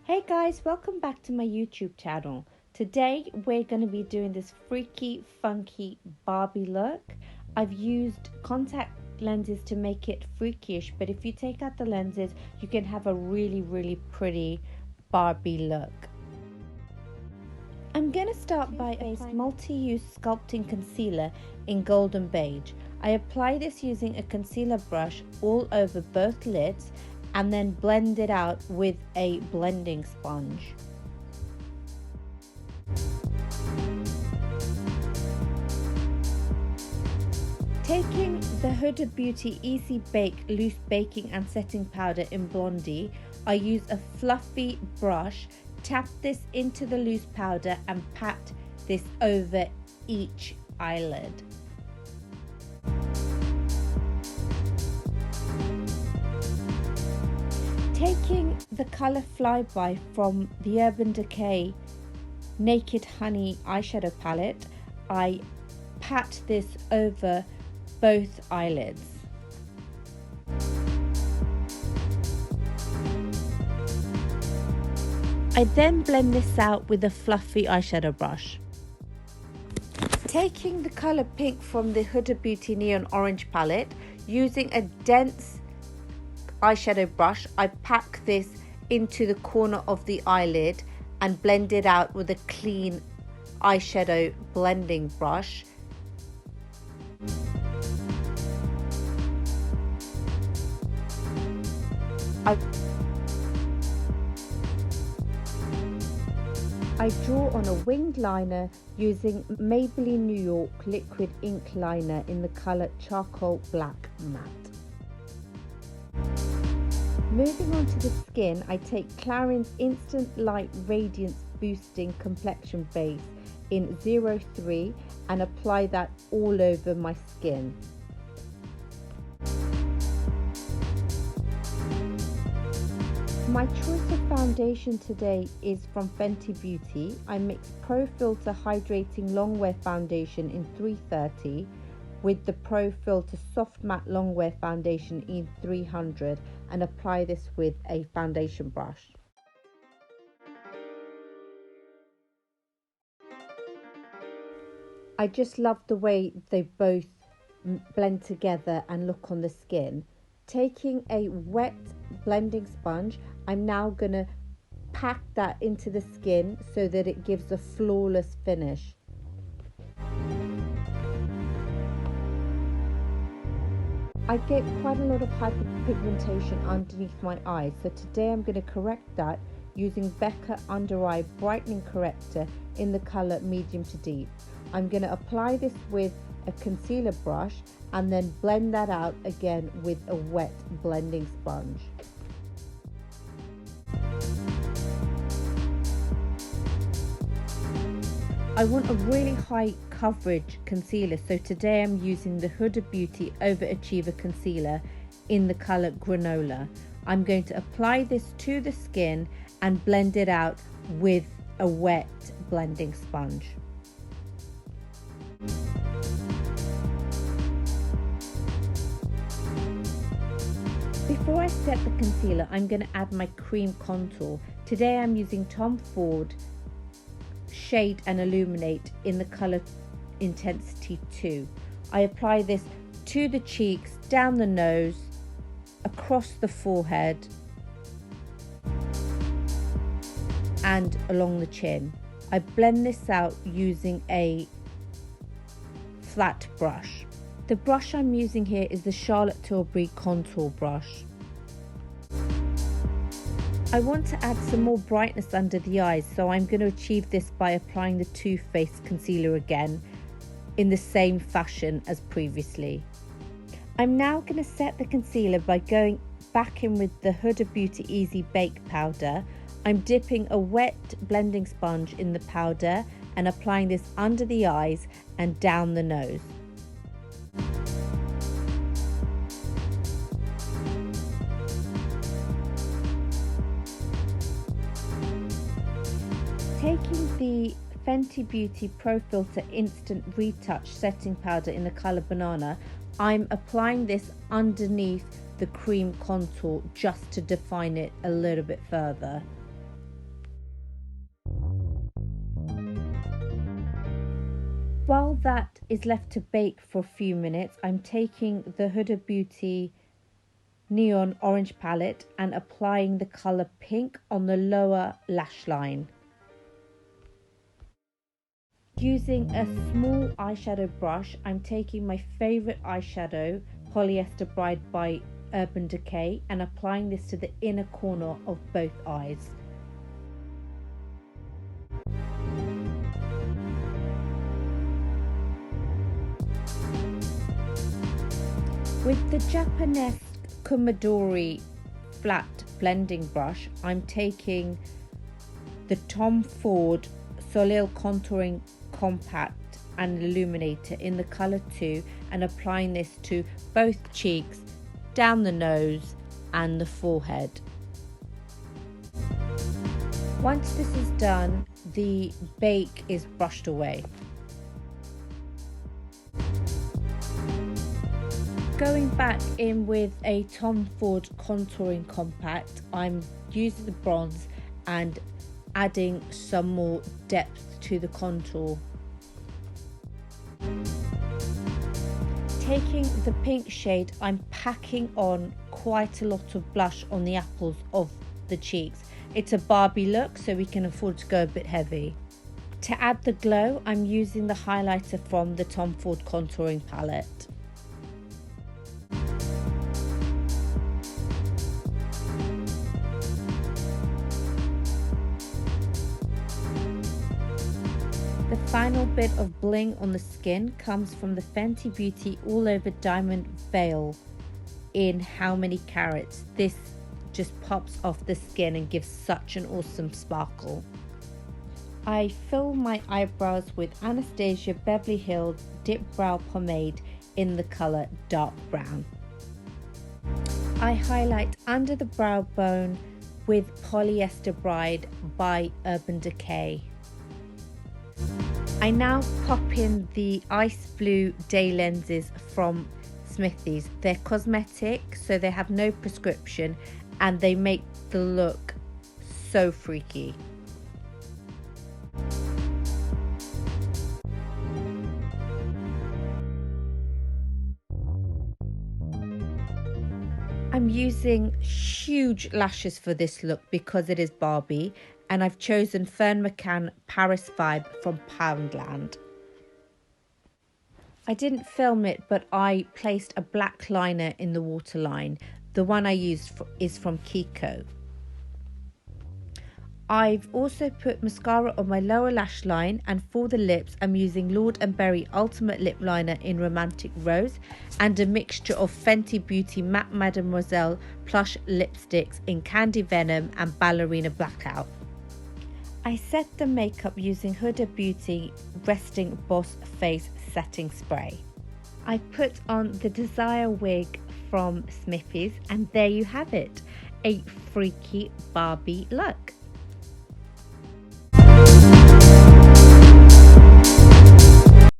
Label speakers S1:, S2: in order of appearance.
S1: Hey guys, welcome back to my YouTube channel. Today we're going to be doing this freaky, funky Barbie look. I've used contact lenses to make it freakish, but if you take out the lenses, you can have a really pretty Barbie look. I'm going to start by applying multi-use sculpting concealer in golden beige. I apply this using a concealer brush all over both lids and then blend it out with a blending sponge. Taking the Huda Beauty Easy Bake Loose Baking and Setting Powder in Blondie, I use a fluffy brush, tap this into the loose powder and pat this over each eyelid. Taking the colour Flyby from the Urban Decay Naked Honey eyeshadow palette, I pat this over both eyelids. I then blend this out with a fluffy eyeshadow brush. Taking the colour Pink from the Huda Beauty Neon Orange palette, using a dense eyeshadow brush, I pack this into the corner of the eyelid and blend it out with a clean eyeshadow blending brush. I draw on a winged liner using Maybelline New York liquid ink liner in the colour Charcoal Black Matte. Moving on to the skin, I take Clarins Instant Light Radiance Boosting Complexion Base in 03 and apply that all over my skin. My choice of foundation today is from Fenty Beauty. I mix Pro Filter Hydrating Longwear Foundation in 330 with the Pro Filter Soft Matte Longwear Foundation in 300 and apply this with a foundation brush. I just love the way they both blend together and look on the skin. Taking a wet blending sponge, I'm now going to pack that into the skin so that it gives a flawless finish. I get quite a lot of hyperpigmentation underneath my eyes, so today I'm going to correct that using Becca Under Eye Brightening Corrector in the colour Medium to Deep. I'm going to apply this with a concealer brush and then blend that out again with a wet blending sponge. I want a really high coverage concealer, so today I'm using the Huda Beauty Overachiever Concealer in the colour Granola. I'm going to apply this to the skin and blend it out with a wet blending sponge. Before I set the concealer, I'm going to add my cream contour. Today I'm using Tom Ford Shade and Illuminate in the colour Intensity 2. I apply this to the cheeks, down the nose, across the forehead and along the chin. I blend this out using a flat brush. The brush I'm using here is the Charlotte Tilbury Contour Brush. I want to add some more brightness under the eyes, so I'm going to achieve this by applying the Too Faced concealer again in the same fashion as previously. I'm now going to set the concealer by going back in with the Huda Beauty Easy Bake powder. I'm dipping a wet blending sponge in the powder and applying this under the eyes and down the nose. Taking the Fenty Beauty Pro Filter Instant Retouch Setting Powder in the colour Banana, I'm applying this underneath the cream contour just to define it a little bit further. While that is left to bake for a few minutes, I'm taking the Huda Beauty Neon Orange palette and applying the colour pink on the lower lash line. Using a small eyeshadow brush, I'm taking my favourite eyeshadow, Polyester Bride by Urban Decay, and applying this to the inner corner of both eyes. With the Japanese Kumadori flat blending brush, I'm taking the Tom Ford Soleil Contouring Compact and Illuminator in the colour 2 and applying this to both cheeks, down the nose and the forehead. Once this is done, the bake is brushed away. Going back in with a Tom Ford Contouring Compact, I'm using the bronze and adding some more depth to the contour. Taking the pink shade, I'm packing on quite a lot of blush on the apples of the cheeks. It's a Barbie look, so we can afford to go a bit heavy. To add the glow, I'm using the highlighter from the Tom Ford Contouring palette. The final bit of bling on the skin comes from the Fenty Beauty All Over Diamond Veil in How Many Carats. This just pops off the skin and gives such an awesome sparkle. I fill my eyebrows with Anastasia Beverly Hills Dip Brow Pomade in the colour dark brown. I highlight under the brow bone with Polyester Bride by Urban Decay. I now pop in the ice blue day lenses from Smithies. They're cosmetic, so they have no prescription and they make the look so freaky. I'm using huge lashes for this look because it is Barbie, and I've chosen Fern McCann Paris Vibe from Poundland. I didn't film it, but I placed a black liner in the waterline. The one I used is from Kiko. I've also put mascara on my lower lash line, and for the lips I'm using Lord & Berry Ultimate Lip Liner in Romantic Rose and a mixture of Fenty Beauty Matte Mademoiselle plush lipsticks in Candy Venom and Ballerina Blackout. I set the makeup using Huda Beauty Resting Boss Face Setting Spray. I put on the Desire wig from Smithies, and there you have it, a freaky Barbie look.